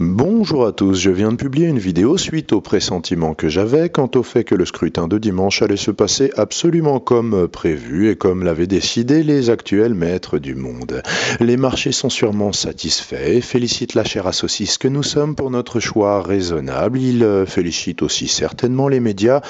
Bonjour à tous, je viens de publier une vidéo suite au pressentiment que j'avais quant au fait que le scrutin de dimanche allait se passer absolument comme prévu et comme l'avaient décidé les actuels maîtres du monde. Les marchés sont sûrement satisfaits et félicitent la chair à saucisse que nous sommes pour notre choix raisonnable. Ils félicitent aussi certainement les médias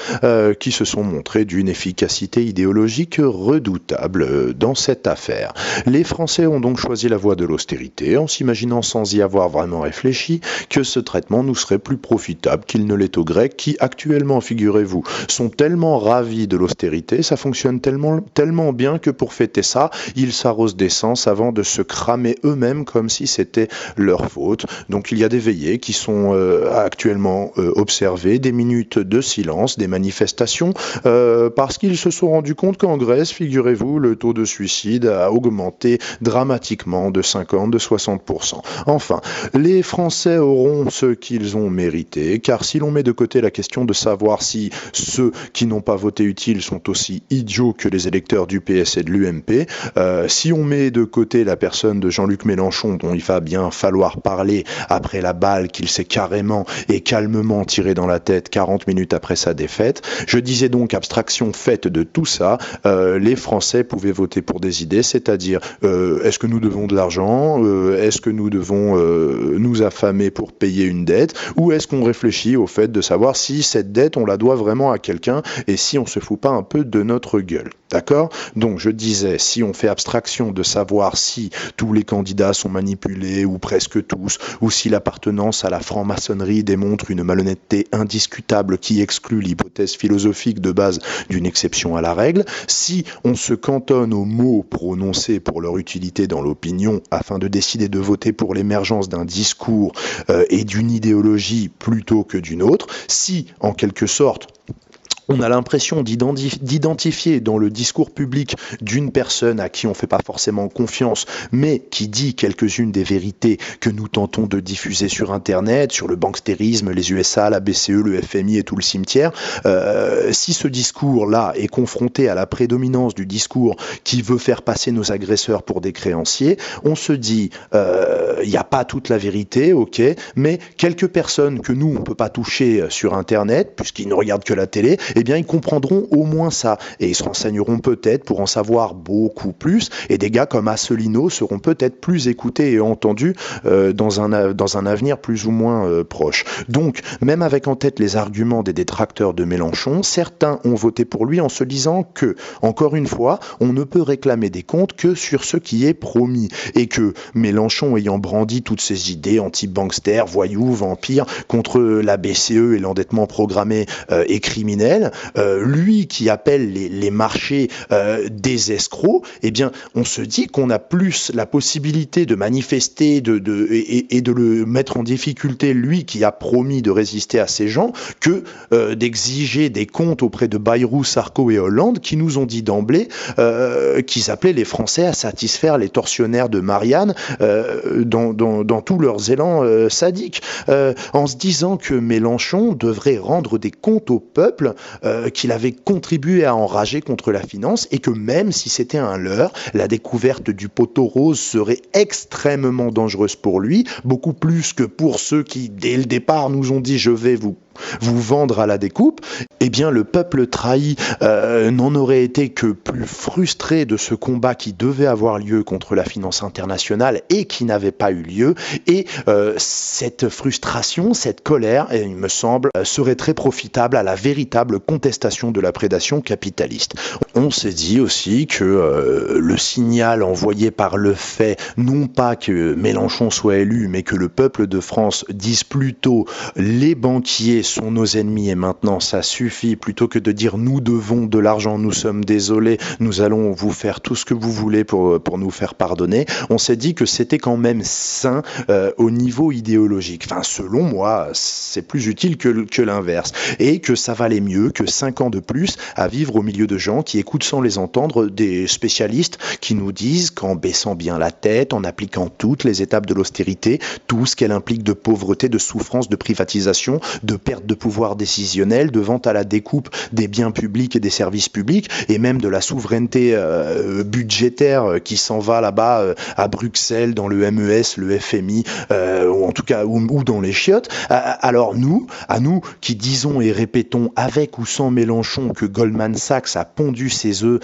qui se sont montrés d'une efficacité idéologique redoutable dans cette affaire. Les Français ont donc choisi la voie de l'austérité en s'imaginant sans y avoir vraiment réfléchi que ce traitement nous serait plus profitable qu'il ne l'est aux Grecs qui actuellement, figurez-vous, sont tellement ravis de l'austérité, ça fonctionne tellement bien que pour fêter ça, ils s'arrosent d'essence avant de se cramer eux-mêmes comme si c'était leur faute. Donc il y a des veillées qui sont actuellement observées, des minutes de silence, des manifestations, parce qu'ils se sont rendus compte qu'en Grèce, figurez-vous, le taux de suicide a augmenté dramatiquement de 50, de 60%. Enfin, les Français auront ce qu'ils ont mérité, car si l'on met de côté la question de savoir si ceux qui n'ont pas voté utile sont aussi idiots que les électeurs du PS et de l'UMP, si on met de côté la personne de Jean-Luc Mélenchon, dont il va bien falloir parler après la balle qu'il s'est carrément et calmement tirée dans la tête 40 minutes après sa défaite, je disais donc, abstraction faite de tout ça, les Français pouvaient voter pour des idées, c'est-à-dire est-ce que nous devons de l'argent, est-ce que nous devons nous affamer pour payer une dette, ou est-ce qu'on réfléchit au fait de savoir si cette dette on la doit vraiment à quelqu'un et si on se fout pas un peu de notre gueule, d'accord? Donc je disais, si on fait abstraction de savoir si tous les candidats sont manipulés ou presque tous, ou si l'appartenance à la franc-maçonnerie démontre une malhonnêteté indiscutable qui exclut l'hypothèse philosophique de base d'une exception à la règle, si on se cantonne aux mots prononcés pour leur utilité dans l'opinion afin de décider de voter pour l'émergence d'un discours et d'une idéologie plutôt que d'une autre, si, en quelque sorte, on a l'impression d'identifier dans le discours public d'une personne à qui on ne fait pas forcément confiance, mais qui dit quelques-unes des vérités que nous tentons de diffuser sur Internet, sur le banksterisme, les USA, la BCE, le FMI et tout le cimetière. Si ce discours-là est confronté à la prédominance du discours qui veut faire passer nos agresseurs pour des créanciers, on se dit, il n'y a pas toute la vérité, ok, mais quelques personnes que nous, on ne peut pas toucher sur Internet, puisqu'ils ne regardent que la télé, eh bien, ils comprendront au moins ça. Et ils se renseigneront peut-être pour en savoir beaucoup plus. Et des gars comme Asselineau seront peut-être plus écoutés et entendus dans un avenir plus ou moins proche. Donc, même avec en tête les arguments des détracteurs de Mélenchon, certains ont voté pour lui en se disant que, encore une fois, on ne peut réclamer des comptes que sur ce qui est promis. Et que Mélenchon ayant brandi toutes ses idées anti-bankster, voyous, vampires, contre la BCE et l'endettement programmé et criminel, lui qui appelle les marchés des escrocs, eh bien, on se dit qu'on a plus la possibilité de manifester et de le mettre en difficulté, lui qui a promis de résister à ces gens, que d'exiger des comptes auprès de Bayrou, Sarko et Hollande, qui nous ont dit d'emblée qu'ils appelaient les Français à satisfaire les tortionnaires de Marianne dans tous leurs élans sadiques, en se disant que Mélenchon devrait rendre des comptes au peuple qu'il avait contribué à enrager contre la finance et que même si c'était un leurre, la découverte du poteau rose serait extrêmement dangereuse pour lui, beaucoup plus que pour ceux qui, dès le départ, nous ont dit « je vais vous vendre à la découpe », eh bien le peuple trahi n'en aurait été que plus frustré de ce combat qui devait avoir lieu contre la finance internationale et qui n'avait pas eu lieu. Et cette frustration, cette colère, il me semble, serait très profitable à la véritable contestation de la prédation capitaliste. On s'est dit aussi que le signal envoyé par le fait, non pas que Mélenchon soit élu, mais que le peuple de France dise plutôt les banquiers sont nos ennemis et maintenant ça suffit, plutôt que de dire nous devons de l'argent, nous sommes désolés, nous allons vous faire tout ce que vous voulez pour nous faire pardonner, on s'est dit que c'était quand même sain au niveau idéologique. Enfin, selon moi, c'est plus utile que l'inverse. Et que ça valait mieux que 5 ans de plus à vivre au milieu de gens qui écoutent sans les entendre des spécialistes qui nous disent qu'en baissant bien la tête, en appliquant toutes les étapes de l'austérité, tout ce qu'elle implique de pauvreté, de souffrance, de privatisation, de perte perte de pouvoir décisionnel, de vente à la découpe des biens publics et des services publics, et même de la souveraineté budgétaire qui s'en va là-bas à Bruxelles, dans le MES, le FMI, ou en tout cas ou dans les chiottes. Alors à nous qui disons et répétons avec ou sans Mélenchon que Goldman Sachs a pondu ses œufs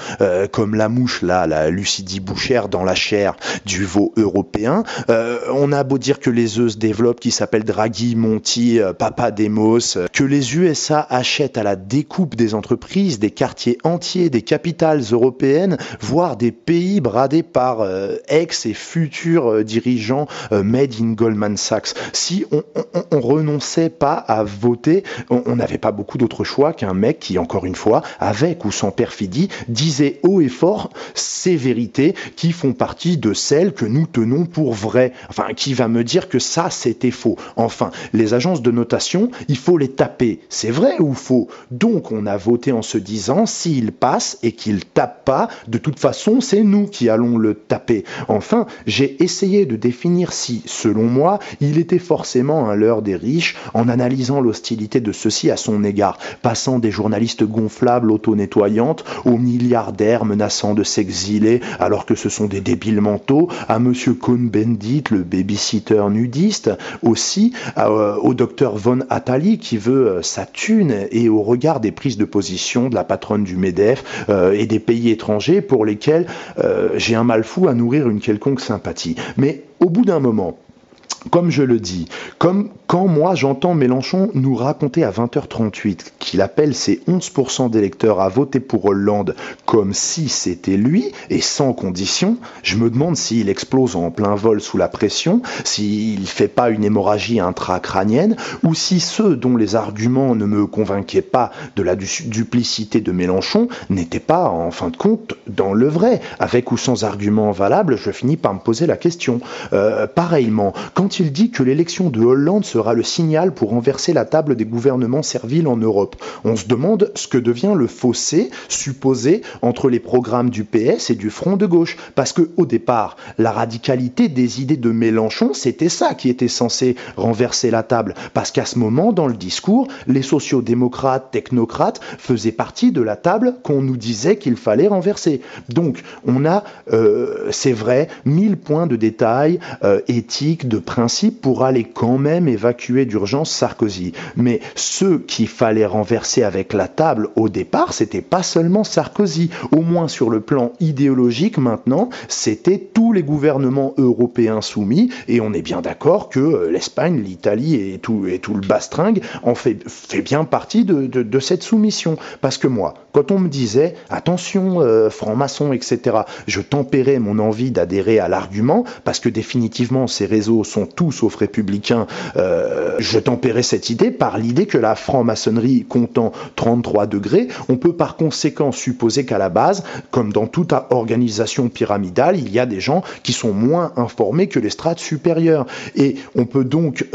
comme la mouche là, la Lucidie Bouchère dans la chair du veau européen, on a beau dire que les œufs se développent, qui s'appellent Draghi, Monti, Papademos, que les USA achètent à la découpe des entreprises, des quartiers entiers, des capitales européennes, voire des pays bradés par ex et futurs dirigeants made in Goldman Sachs. Si on renonçait pas à voter, on n'avait pas beaucoup d'autres choix qu'un mec qui, encore une fois, avec ou sans perfidie, disait haut et fort ces vérités qui font partie de celles que nous tenons pour vraies. Enfin, qui va me dire que ça, c'était faux? Enfin, les agences de notation, il faut les taper. C'est vrai ou faux? Donc, on a voté en se disant, s'il passe et qu'il tape pas, de toute façon, c'est nous qui allons le taper. Enfin, j'ai essayé de définir si, selon moi, il était forcément un leurre des riches en analysant l'hostilité de ceux-ci à son égard, passant des journalistes gonflables auto-nettoyantes aux milliardaires menaçant de s'exiler alors que ce sont des débiles mentaux, à monsieur Cohn-Bendit, le babysitter nudiste, aussi au docteur Von Attali qui veut sa thune, et au regard des prises de position de la patronne du MEDEF et des pays étrangers pour lesquels j'ai un mal fou à nourrir une quelconque sympathie. Mais au bout d'un moment, comme je le dis, comme quand moi j'entends Mélenchon nous raconter à 20h38 qu'il appelle ses 11% d'électeurs à voter pour Hollande comme si c'était lui et sans condition, je me demande s'il explose en plein vol sous la pression, s'il fait pas une hémorragie intracrânienne, ou si ceux dont les arguments ne me convainquaient pas de la duplicité de Mélenchon n'étaient pas en fin de compte dans le vrai. Avec ou sans arguments valables, je finis par me poser la question. Pareillement, quand il dit que l'élection de Hollande sera le signal pour renverser la table des gouvernements serviles en Europe, on se demande ce que devient le fossé supposé entre les programmes du PS et du Front de gauche. Parce que au départ, la radicalité des idées de Mélenchon, c'était ça qui était censé renverser la table. Parce qu'à ce moment, dans le discours, les sociodémocrates, technocrates faisaient partie de la table qu'on nous disait qu'il fallait renverser. Donc, on a, c'est vrai, 1000 points de détail éthiques, de principes pour aller quand même évacuer d'urgence Sarkozy. Mais ceux qu'il fallait renverser avec la table au départ, c'était pas seulement Sarkozy. Au moins sur le plan idéologique maintenant, c'était tous les gouvernements européens soumis, et on est bien d'accord que l'Espagne, l'Italie et tout le bastringue en fait bien partie de cette soumission. Parce que moi, quand on me disait attention, franc-maçon, etc., je tempérais mon envie d'adhérer à l'argument, parce que définitivement ces réseaux sont tous sauf républicains, je tempérais cette idée par l'idée que la franc-maçonnerie comptant 33 degrés, on peut par conséquent supposer qu'à la base, comme dans toute organisation pyramidale, il y a des gens qui sont moins informés que les strates supérieures. Et on peut donc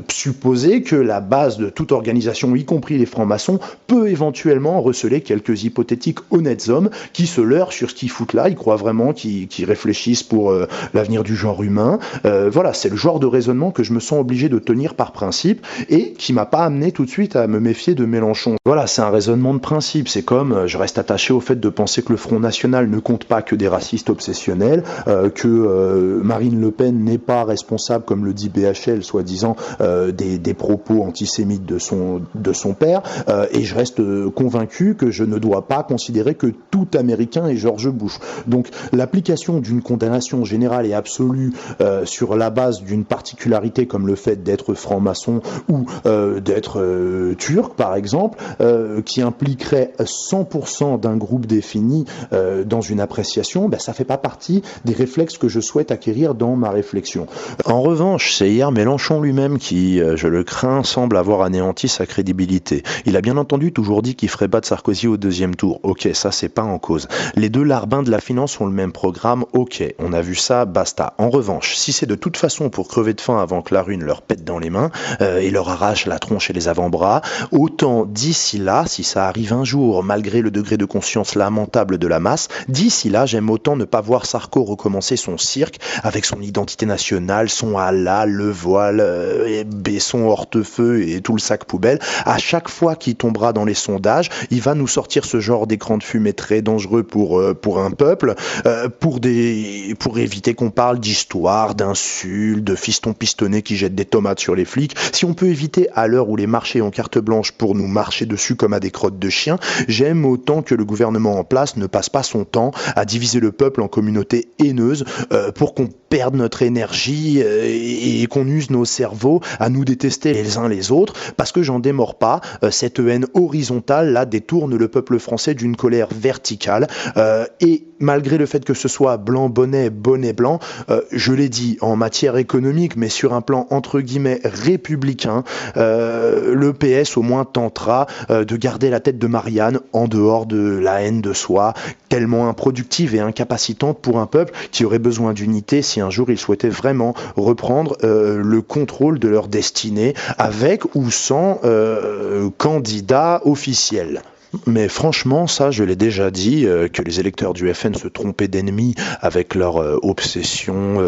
supposer que la base de toute organisation, y compris les francs-maçons, peut éventuellement receler quelques hypothétiques honnêtes hommes qui se leurrent sur ce qu'ils foutent là, ils croient vraiment qu'ils réfléchissent pour l'avenir du genre humain. Voilà, c'est le genre de raisonnement que je me sens obligé de tenir par principe et qui m'a pas amené tout de suite à me méfier de Mélenchon. Voilà, c'est un raisonnement de principe. C'est comme je reste attaché au fait de penser que le Front National ne compte pas que des racistes obsessionnels, que Marine Le Pen n'est pas responsable, comme le dit BHL, soi-disant, des propos antisémites de son père, et je reste convaincu que je ne dois pas considérer que tout Américain est George Bush. Donc l'application d'une condamnation générale et absolue sur la base d'une particularité comme le fait d'être franc-maçon ou d'être turc, par exemple, qui impliquerait 100% d'un groupe défini dans une appréciation, ça fait pas partie des réflexes que je souhaite acquérir dans ma réflexion. En revanche, c'est hier Mélenchon lui-même qui, je le crains, semble avoir anéanti sa crédibilité. Il a bien entendu toujours dit qu'il ferait battre Sarkozy au deuxième tour. Ok, ça c'est pas en cause. Les deux larbins de la finance ont le même programme. Ok, on a vu ça, basta. En revanche, si c'est de toute façon façon pour crever de faim avant que la ruine leur pète dans les mains et leur arrache la tronche et les avant-bras, autant d'ici là, si ça arrive un jour, malgré le degré de conscience lamentable de la masse, d'ici là, j'aime autant ne pas voir Sarko recommencer son cirque avec son identité nationale, son Allah, le voile, son hortefeux et tout le sac poubelle. À chaque fois qu'il tombera dans les sondages, il va nous sortir ce genre d'écran de fumée très dangereux pour un peuple, pour éviter qu'on parle d'histoire, d'insultes, de fistons pistonnés qui jettent des tomates sur les flics. Si on peut éviter à l'heure où les marchés ont carte blanche pour nous marcher dessus comme à des crottes de chiens, j'aime autant que le gouvernement en place ne passe pas son temps à diviser le peuple en communautés haineuses pour qu'on perde notre énergie et qu'on use nos cerveaux à nous détester les uns les autres, parce que j'en démords pas, cette haine horizontale là détourne le peuple français d'une colère verticale et malgré le fait que ce soit blanc bonnet, bonnet blanc, je l'ai dit, en matière économique, mais sur un plan entre guillemets républicain, le PS au moins tentera de garder la tête de Marianne en dehors de la haine de soi, tellement improductive et incapacitante pour un peuple qui aurait besoin d'unité si un jour il souhaitait vraiment reprendre le contrôle de leur destinée, avec ou sans candidat officiel. Mais franchement, ça, je l'ai déjà dit, que les électeurs du FN se trompaient d'ennemis avec leur obsession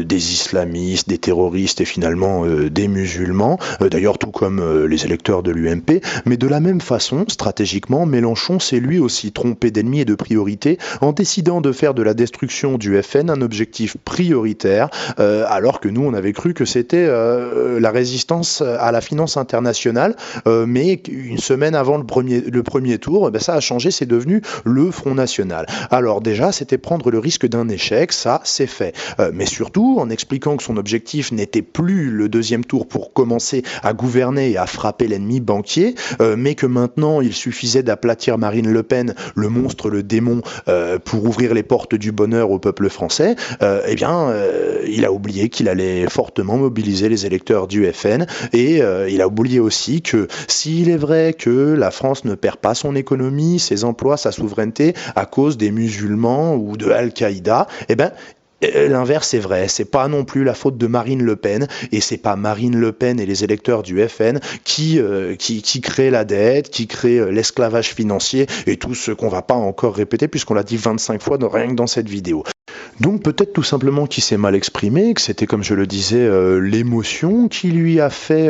des islamistes, des terroristes et finalement des musulmans, d'ailleurs tout comme les électeurs de l'UMP, mais de la même façon, stratégiquement, Mélenchon s'est lui aussi trompé d'ennemis et de priorités en décidant de faire de la destruction du FN un objectif prioritaire, alors que nous, on avait cru que c'était la résistance à la finance internationale, mais une semaine avant le premier tour, ça a changé, c'est devenu le Front National. Alors déjà, c'était prendre le risque d'un échec, ça c'est fait. Mais surtout, en expliquant que son objectif n'était plus le deuxième tour pour commencer à gouverner et à frapper l'ennemi banquier, mais que maintenant il suffisait d'aplatir Marine Le Pen, le monstre, le démon, pour ouvrir les portes du bonheur au peuple français, il a oublié qu'il allait fortement mobiliser les électeurs du FN, et il a oublié aussi que s'il est vrai que la France ne perd pas son économie, ses emplois, sa souveraineté à cause des musulmans ou de Al-Qaïda, l'inverse est vrai, c'est pas non plus la faute de Marine Le Pen, et c'est pas Marine Le Pen et les électeurs du FN qui créent la dette, qui créent l'esclavage financier et tout ce qu'on va pas encore répéter puisqu'on l'a dit 25 fois rien que dans cette vidéo. Donc peut-être tout simplement qu'il s'est mal exprimé, que c'était comme je le disais l'émotion qui lui a fait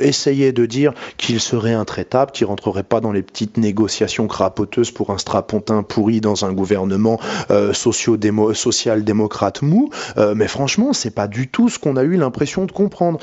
essayer de dire qu'il serait intraitable, qu'il rentrerait pas dans les petites négociations crapoteuses pour un strapontin pourri dans un gouvernement social-démocrate mou, mais franchement c'est pas du tout ce qu'on a eu l'impression de comprendre.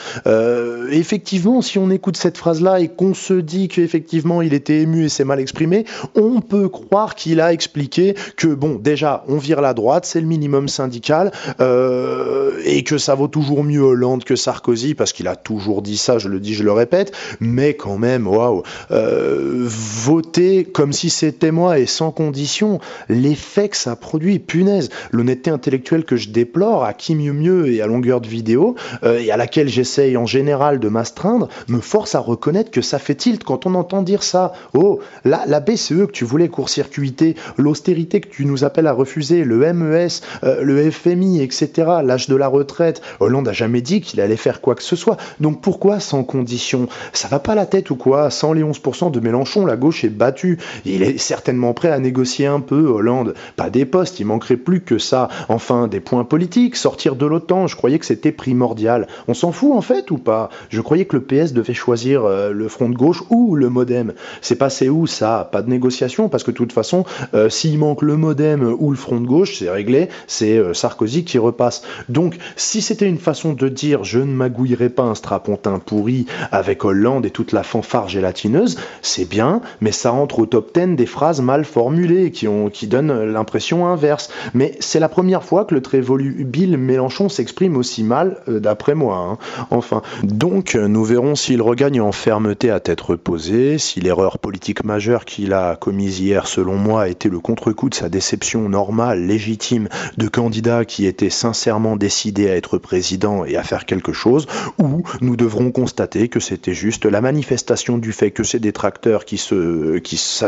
Effectivement, si on écoute cette phrase-là et qu'on se dit qu'effectivement il était ému et s'est mal exprimé, on peut croire qu'il a expliqué que bon, déjà on vire la droite, c'est le minimum syndical, et que ça vaut toujours mieux Hollande que Sarkozy, parce qu'il a toujours dit ça, je le dis, je le répète, mais quand même, waouh, voter comme si c'était moi et sans condition, l'effet que ça produit, punaise, l'honnêteté intellectuelle que je déplore, à qui mieux et à longueur de vidéo, et à laquelle j'essaye en général de m'astreindre, me force à reconnaître que ça fait tilt quand on entend dire ça. Oh, la BCE que tu voulais court-circuiter, l'austérité que tu nous appelles à refuser, le MES, le FMI, etc., l'âge de la retraite, Hollande n'a jamais dit qu'il allait faire quoi que ce soit. Donc pourquoi sans condition? Ça va pas la tête ou quoi? Sans les 11% de Mélenchon, la gauche est battue. Il est certainement prêt à négocier un peu, Hollande. Pas des postes, il manquerait plus que ça. Enfin, des points politiques, sortir de l'OTAN, je croyais que c'était primordial. On s'en fout en fait ou pas? Je croyais que le PS devait choisir le front de gauche ou le MoDem. C'est passé où ça? Pas de négociation, parce que de toute façon, s'il manque le MoDem ou le front de gauche, c'est réglé, c'est Sarkozy qui repasse. Donc, si c'était une façon de dire je ne magouillerai pas un strapontin pourri avec Hollande et toute la fanfare gélatineuse, c'est bien, mais ça entre au top 10 des phrases mal formulées qui donnent l'impression inverse. Mais c'est la première fois que le très volubile Mélenchon s'exprime aussi mal, d'après moi. Hein. Enfin, donc nous verrons s'il regagne en fermeté à tête reposée, si l'erreur politique majeure qu'il a commise hier, selon moi, a été le contre-coup de sa déception normale, légitime, de candidats qui étaient sincèrement décidés à être président et à faire quelque chose, ou nous devrons constater que c'était juste la manifestation du fait que ces détracteurs qui se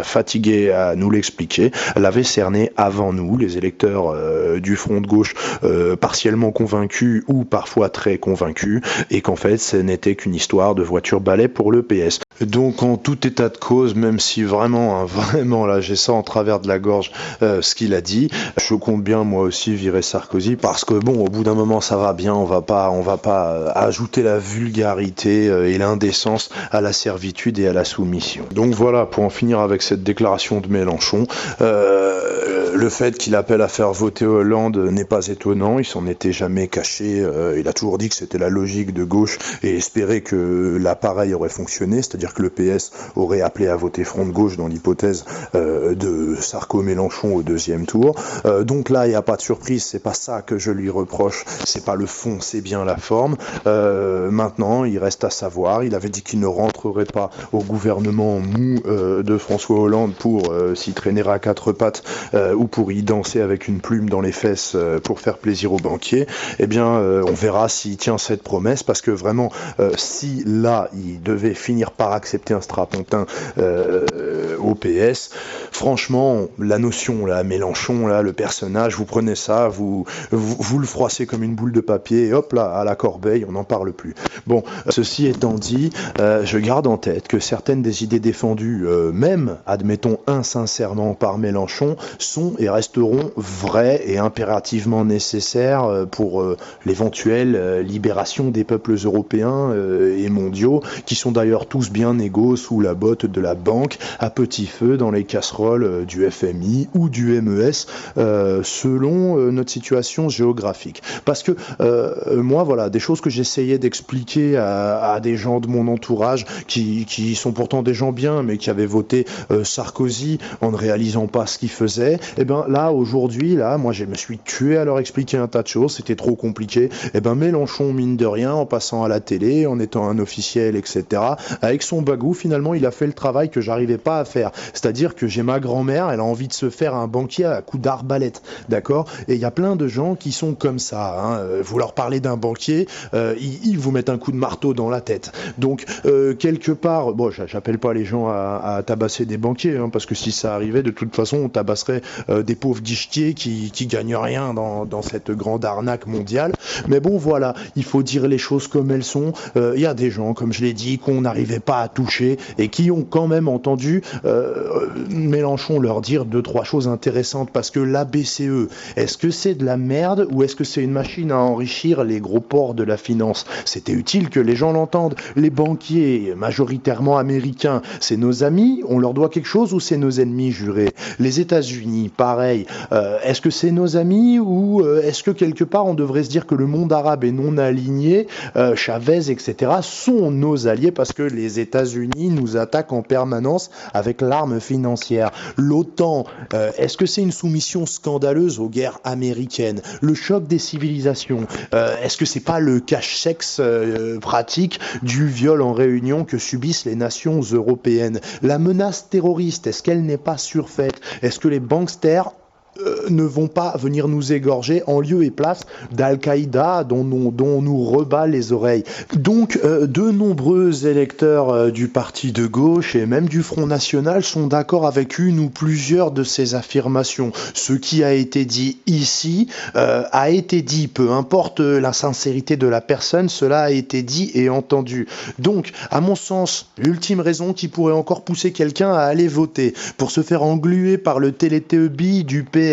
fatiguaient à nous l'expliquer l'avaient cerné avant nous, les électeurs du front de gauche partiellement convaincus ou parfois très convaincus, et qu'en fait ce n'était qu'une histoire de voiture-balai pour le PS. Donc en tout état de cause, même si vraiment là j'ai ça en travers de la gorge ce qu'il a dit, je compte bien moi aussi virer Sarkozy, parce que bon, au bout d'un moment ça va bien, on va pas ajouter la vulgarité et l'indécence à la servitude et à la soumission. Donc voilà, pour en finir avec cette déclaration de Mélenchon, le fait qu'il appelle à faire voter Hollande n'est pas étonnant, il s'en était jamais caché, il a toujours dit que c'était la logique de gauche et espérait que l'appareil aurait fonctionné, c'est-à-dire que le PS aurait appelé à voter front de gauche dans l'hypothèse de Sarko-Mélenchon au deuxième tour. Donc là, il n'y a pas de surprise, c'est pas ça que je lui reproche, c'est pas le fond, c'est bien la forme. Maintenant, il reste à savoir, il avait dit qu'il ne rentrerait pas au gouvernement mou de François Hollande pour s'y traîner à quatre pattes ou pour y danser avec une plume dans les fesses pour faire plaisir aux banquiers. Eh bien, on verra s'il tient cette promesse, parce que vraiment, si là, il devait finir par accepter un strapontin au PS, franchement, la notion, là, Mélenchon, là, le personnage, vous prenez ça, vous le froissez comme une boule de papier, et hop là, à la corbeille, on n'en parle plus. Bon, ceci étant dit, je garde en tête que certaines des idées défendues, même, admettons, insincèrement par Mélenchon, sont et resteront vraies et impérativement nécessaires pour l'éventuelle libération des peuples européens et mondiaux, qui sont d'ailleurs tous bien égaux sous la botte de la banque, à petit feu dans les casseroles du FMI ou du MES, selon notre situation géographique. Parce que moi, voilà, des choses que j'essayais d'expliquer à des gens de mon entourage qui sont pourtant des gens bien, mais qui avaient voté Sarkozy en ne réalisant pas ce qu'il faisait, et ben là, aujourd'hui, là, moi, je me suis tué à leur expliquer un tas de choses, c'était trop compliqué. Et ben Mélenchon, mine de rien, en passant à la télé, en étant un officiel, etc., avec son bagou, finalement, il a fait le travail que j'arrivais pas à faire. C'est-à-dire que j'ai ma grand-mère, elle a envie de se faire un banquier à coups d'arbalète, d'accord? Et il y a plein de gens qui sont comme ça, hein. Vous leur parlez d'un banquier, ils vous mettent un coup de marteau dans la tête. Donc, quelque part, bon, j'appelle pas les gens à tabasser des banquiers, hein, parce que si ça arrivait, de toute façon, on tabasserait des pauvres guichetiers qui gagnent rien dans cette grande arnaque mondiale. Mais bon, voilà, il faut dire les choses comme elles sont. Il y a des gens, comme je l'ai dit, qu'on n'arrivait pas à toucher et qui ont quand même entendu Mélenchon leur dire 2-3 choses intéressantes, parce que la BCE, est-ce que c'est de la merde ou est-ce que c'est une machine à enrichir les gros porcs de la finance? C'était utile que les gens l'entendent. Les banquiers, majoritairement américains, c'est nos amis, on leur doit quelque chose ou c'est nos ennemis jurés? Les États-Unis, pareil, est-ce que c'est nos amis ou est-ce que quelque part on devrait se dire que le monde arabe est non aligné, Chavez, etc., sont nos alliés parce que les États-Unis nous attaquent en permanence avec l'arme financière? L'OTAN, est-ce que c'est une soumission scandaleuse aux guerres américaines? Le choc des civilisations, est-ce que c'est pas le cache-sexe pratique du viol en réunion que subissent les nations européennes? La menace terroriste, est-ce qu'elle n'est pas surfaite? Est-ce que les banksters ne vont pas venir nous égorger en lieu et place d'Al-Qaïda dont on nous rebat les oreilles? Donc, de nombreux électeurs du parti de gauche et même du Front National sont d'accord avec une ou plusieurs de ces affirmations. Ce qui a été dit ici a été dit, peu importe la sincérité de la personne, cela a été dit et entendu. Donc, à mon sens, l'ultime raison qui pourrait encore pousser quelqu'un à aller voter pour se faire engluer par le Télétubby du PS,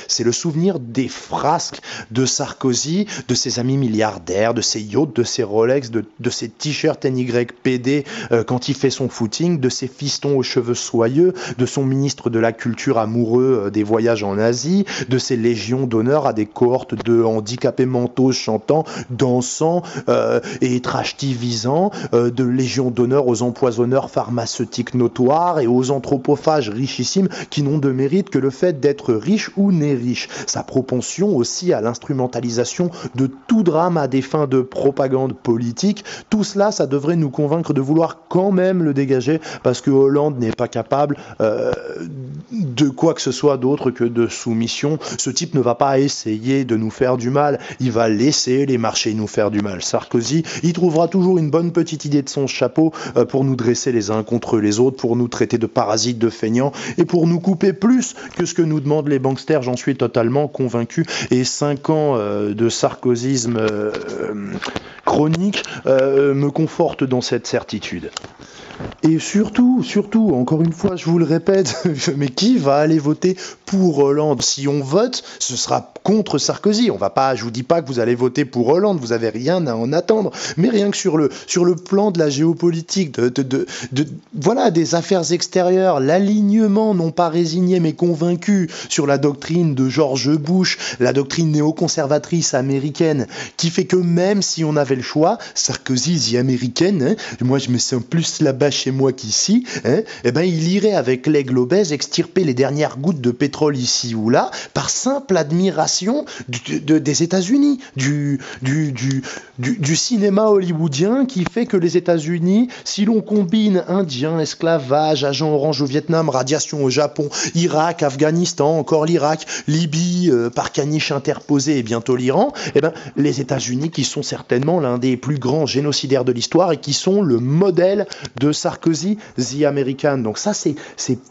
c'est le souvenir des frasques de Sarkozy, de ses amis milliardaires, de ses yachts, de ses Rolex, de ses t-shirts NYPD quand il fait son footing, de ses fistons aux cheveux soyeux, de son ministre de la Culture amoureux des voyages en Asie, de ses légions d'honneur à des cohortes de handicapés mentaux chantant, dansant et trashtivisant, de légions d'honneur aux empoisonneurs pharmaceutiques notoires et aux anthropophages richissimes qui n'ont de mérite que le fait d'être riches riche ou n'est riche. Sa propension aussi à l'instrumentalisation de tout drame à des fins de propagande politique, tout cela, ça devrait nous convaincre de vouloir quand même le dégager, parce que Hollande n'est pas capable de quoi que ce soit d'autre que de soumission. Ce type ne va pas essayer de nous faire du mal, il va laisser les marchés nous faire du mal. Sarkozy, il trouvera toujours une bonne petite idée de son chapeau pour nous dresser les uns contre les autres, pour nous traiter de parasites, de feignants, et pour nous couper plus que ce que nous demandent les banksters, j'en suis totalement convaincu. Et 5 ans de sarkozysme chronique me conforte dans cette certitude. Et surtout, encore une fois, je vous le répète, mais qui va aller voter pour Hollande? Si on vote, ce sera contre Sarkozy. On va pas, je vous dis pas que vous allez voter pour Hollande, vous avez rien à en attendre. Mais rien que sur le plan de la géopolitique, voilà, des affaires extérieures, l'alignement, non pas résigné mais convaincu, sur la doctrine de George Bush, la doctrine néoconservatrice américaine, qui fait que même si on avait le choix, Sarkozy, the américaine, moi je me sens plus là-bas chez moi qu'ici, eh ben il irait avec l'aigle obèse extirper les dernières gouttes de pétrole ici ou là, par simple admiration des États-Unis, du cinéma hollywoodien qui fait que les États-Unis, si l'on combine Indiens, esclavage, agents orange au Vietnam, radiation au Japon, Irak, Afghanistan, encore l'Irak, Libye, par caniche interposée et bientôt l'Iran, eh ben les États-Unis qui sont certainement l'un des plus grands génocidaires de l'histoire et qui sont le modèle de Sarkozy, the American. Donc ça, c'est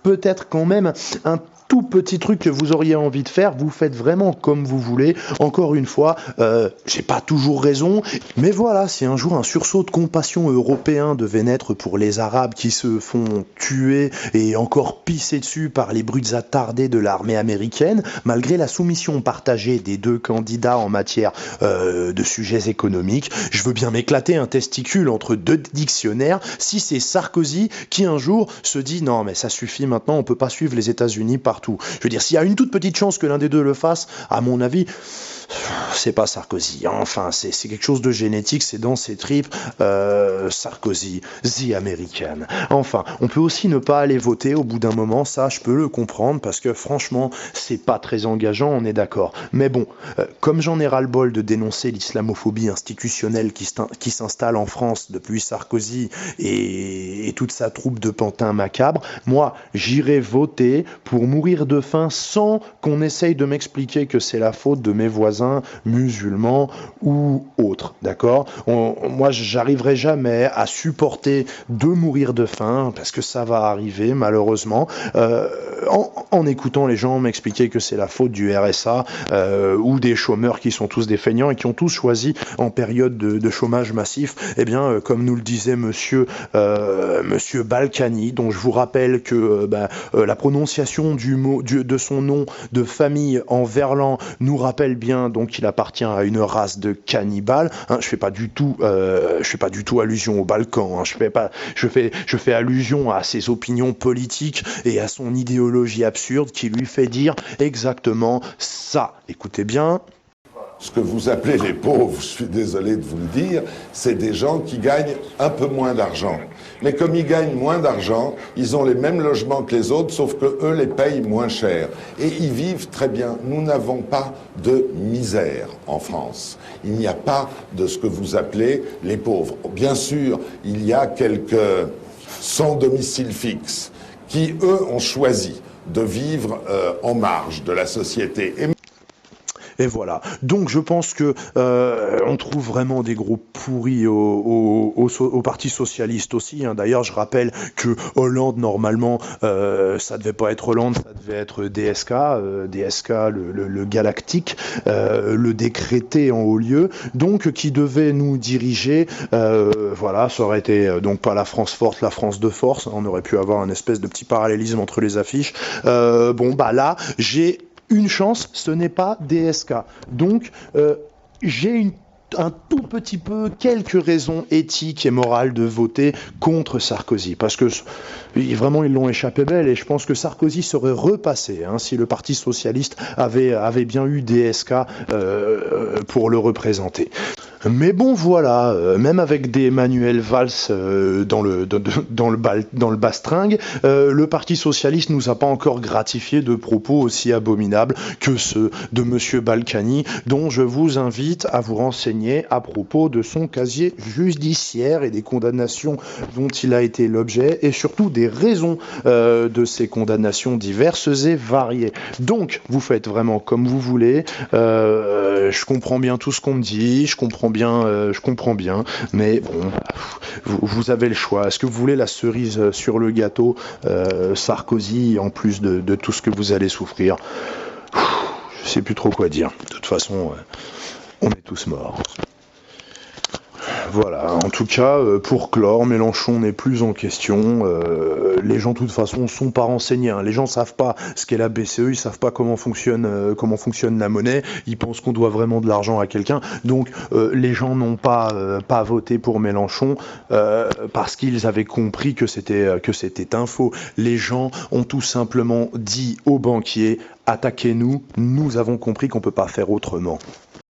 peut-être quand même un tout petit truc que vous auriez envie de faire, vous faites vraiment comme vous voulez. Encore une fois, j'ai pas toujours raison, mais voilà, si un jour un sursaut de compassion européen devait naître pour les Arabes qui se font tuer et encore pisser dessus par les brutes attardées de l'armée américaine, malgré la soumission partagée des deux candidats en matière de sujets économiques, je veux bien m'éclater un testicule entre deux dictionnaires si c'est Sarkozy qui un jour se dit non mais ça suffit maintenant, on peut pas suivre les États-Unis partout. Je veux dire, s'il y a une toute petite chance que l'un des deux le fasse, à mon avis, c'est pas Sarkozy. Enfin, c'est quelque chose de génétique, c'est dans ses tripes. Sarkozy, the American. Enfin, on peut aussi ne pas aller voter au bout d'un moment, ça je peux le comprendre, parce que franchement, c'est pas très engageant, on est d'accord. Mais bon, comme j'en ai ras-le-bol de dénoncer l'islamophobie institutionnelle qui s'installe en France depuis Sarkozy et toute sa troupe de pantins macabres, moi, j'irai voter pour mourir de faim sans qu'on essaye de m'expliquer que c'est la faute de mes voisins musulmans ou autres, d'accord? Moi, j'arriverai jamais à supporter de mourir de faim, parce que ça va arriver, malheureusement, en écoutant les gens m'expliquer que c'est la faute du RSA, ou des chômeurs qui sont tous des feignants et qui ont tous choisi, en période de chômage massif, eh bien, comme nous le disait monsieur Balkany, dont je vous rappelle que la prononciation de son nom de famille en verlan nous rappelle bien donc qu'il appartient à une race de cannibales. Je fais pas du tout allusion aux Balkans. Je fais allusion à ses opinions politiques et à son idéologie absurde qui lui fait dire exactement ça. Écoutez bien. Ce que vous appelez les pauvres, je suis désolé de vous le dire, c'est des gens qui gagnent un peu moins d'argent. Mais comme ils gagnent moins d'argent, ils ont les mêmes logements que les autres, sauf que eux les payent moins cher. Et ils vivent très bien. Nous n'avons pas de misère en France. Il n'y a pas de ce que vous appelez les pauvres. Bien sûr, il y a quelques sans domicile fixe qui, eux, ont choisi de vivre en marge de la société. Et voilà. Donc je pense que on trouve vraiment des groupes pourris au Parti Socialiste aussi. D'ailleurs, je rappelle que Hollande, normalement, ça devait pas être Hollande, ça devait être DSK, le galactique, le décrété en haut lieu, donc qui devait nous diriger. Voilà, ça aurait été donc pas la France forte, la France de force. On aurait pu avoir un espèce de petit parallélisme entre les affiches. Là, j'ai une chance, ce n'est pas DSK. Donc, j'ai une un tout petit peu quelques raisons éthiques et morales de voter contre Sarkozy, parce que vraiment ils l'ont échappé belle, et je pense que Sarkozy serait repassé si le Parti socialiste avait bien eu DSK pour le représenter. Mais bon, voilà, même avec des Manuel Valls dans le bastringue, le Parti socialiste nous a pas encore gratifié de propos aussi abominables que ceux de Monsieur Balkany, dont je vous invite à vous renseigner à propos de son casier judiciaire et des condamnations dont il a été l'objet, et surtout des raisons de ces condamnations diverses et variées. Donc, vous faites vraiment comme vous voulez. Je comprends bien tout ce qu'on me dit, je comprends bien, mais bon, vous avez le choix. Est-ce que vous voulez la cerise sur le gâteau, Sarkozy, en plus de tout ce que vous allez souffrir? Je sais plus trop quoi dire. De toute façon, on est tous morts. Voilà, en tout cas, pour clore, Mélenchon n'est plus en question. Les gens, de toute façon, sont pas renseignés. Les gens savent pas ce qu'est la BCE, ils savent pas comment fonctionne la monnaie. Ils pensent qu'on doit vraiment de l'argent à quelqu'un. Donc, les gens n'ont pas voté pour Mélenchon parce qu'ils avaient compris que c'était un faux. Les gens ont tout simplement dit aux banquiers: attaquez-nous. Nous avons compris qu'on peut pas faire autrement.